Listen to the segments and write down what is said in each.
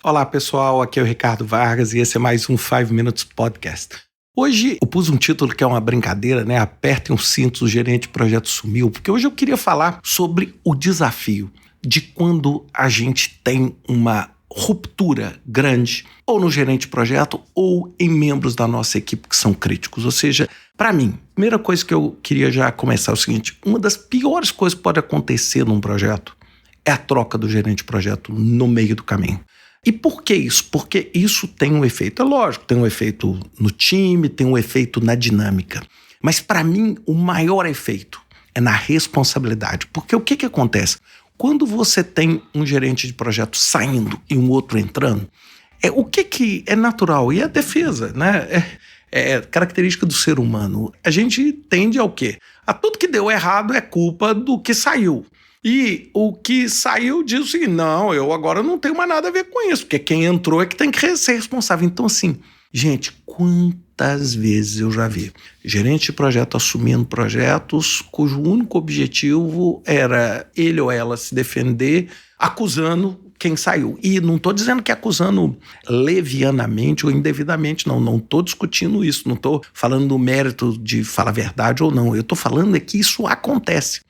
Olá pessoal, aqui é o Ricardo Vargas e esse é mais um 5 Minutes Podcast. Hoje eu pus um título que é uma brincadeira, né? Apertem os cintos, o gerente de projeto sumiu, porque hoje eu queria falar sobre o desafio de quando a gente tem uma ruptura grande, ou no gerente de projeto, ou em membros da nossa equipe que são críticos. Ou seja, para mim, a primeira coisa que eu queria já começar é o seguinte: uma das piores coisas que pode acontecer num projeto é a troca do gerente de projeto no meio do caminho. E por que isso? Porque isso tem um efeito, é lógico, tem um efeito no time, tem um efeito na dinâmica. Mas para mim, o maior efeito é na responsabilidade. Porque o que acontece? Quando você tem um gerente de projeto saindo e um outro entrando, o que é natural? E a defesa, né? É característica do ser humano. A gente tende ao quê? A tudo que deu errado é culpa do que saiu. E o que saiu diz o seguinte: não, eu agora não tenho mais nada a ver com isso, porque quem entrou é que tem que ser responsável. Então, assim, gente, quantas vezes eu já vi gerente de projeto assumindo projetos cujo único objetivo era ele ou ela se defender, acusando quem saiu. E não estou dizendo que é acusando levianamente ou indevidamente, não estou discutindo isso, não estou falando do mérito de falar a verdade ou não, eu estou falando é que isso acontece.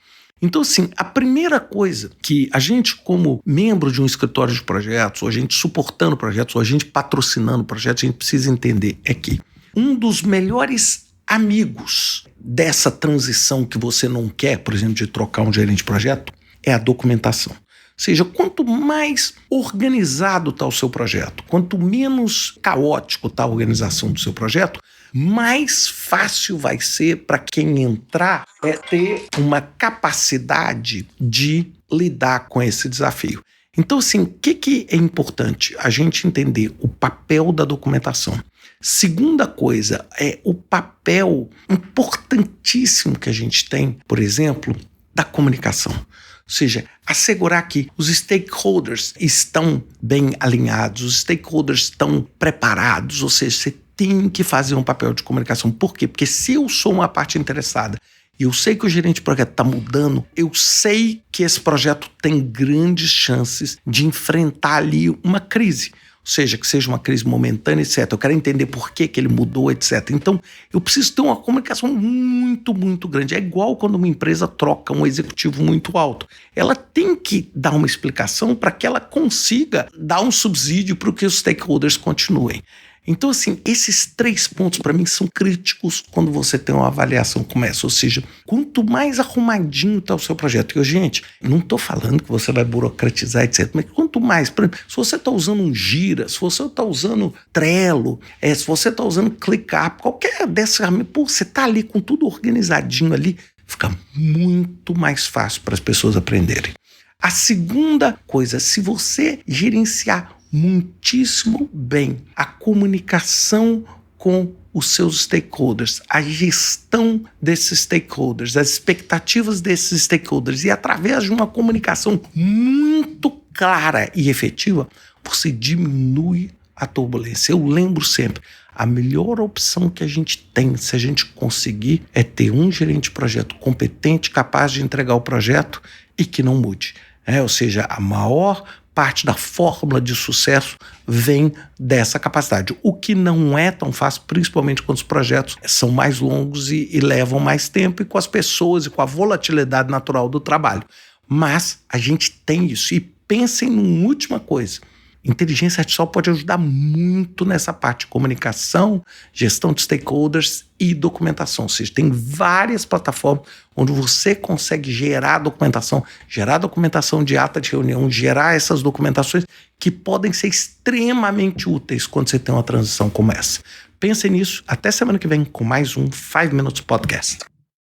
Então, assim, a primeira coisa que a gente, como membro de um escritório de projetos, ou a gente suportando projetos, ou a gente patrocinando projetos, a gente precisa entender é que um dos melhores amigos dessa transição que você não quer, por exemplo, de trocar um gerente de projeto, é a documentação. Ou seja, quanto mais organizado está o seu projeto, quanto menos caótico está a organização do seu projeto, mais fácil vai ser para quem entrar ter uma capacidade de lidar com esse desafio. Então, assim, o que é importante? A gente entender o papel da documentação. Segunda coisa é o papel importantíssimo que a gente tem, por exemplo, da comunicação. Ou seja, assegurar que os stakeholders estão bem alinhados, os stakeholders estão preparados, ou seja, você tem que fazer um papel de comunicação. Por quê? Porque se eu sou uma parte interessada e eu sei que o gerente de projeto está mudando, eu sei que esse projeto tem grandes chances de enfrentar ali uma crise. Ou seja, que seja uma crise momentânea, etc. Eu quero entender por que ele mudou, etc. Então, eu preciso ter uma comunicação muito, muito grande. É igual quando uma empresa troca um executivo muito alto. Ela tem que dar uma explicação para que ela consiga dar um subsídio para que os stakeholders continuem. Então, assim, esses 3 pontos para mim são críticos quando você tem uma avaliação como essa. Ou seja, quanto mais arrumadinho está o seu projeto. E, gente, não estou falando que você vai burocratizar, etc. Mas quanto mais, por exemplo, se você está usando um Gira, se você está usando Trello, se você está usando ClickUp, qualquer dessas ferramentas, você está ali com tudo organizadinho ali, fica muito mais fácil para as pessoas aprenderem. A segunda coisa, se você gerenciar muitíssimo bem a comunicação com os seus stakeholders, a gestão desses stakeholders, as expectativas desses stakeholders, e através de uma comunicação muito clara e efetiva, você diminui a turbulência. Eu lembro sempre, a melhor opção que a gente tem, se a gente conseguir, é ter um gerente de projeto competente, capaz de entregar o projeto e que não mude. Ou seja, a maior parte da fórmula de sucesso vem dessa capacidade. O que não é tão fácil, principalmente quando os projetos são mais longos e levam mais tempo, e com as pessoas e com a volatilidade natural do trabalho. Mas a gente tem isso. E pensem numa última coisa: inteligência artificial pode ajudar muito nessa parte de comunicação, gestão de stakeholders e documentação. Ou seja, tem várias plataformas onde você consegue gerar documentação de ata de reunião, gerar essas documentações que podem ser extremamente úteis quando você tem uma transição como essa. Pensem nisso. Até semana que vem com mais um 5 Minutes Podcast.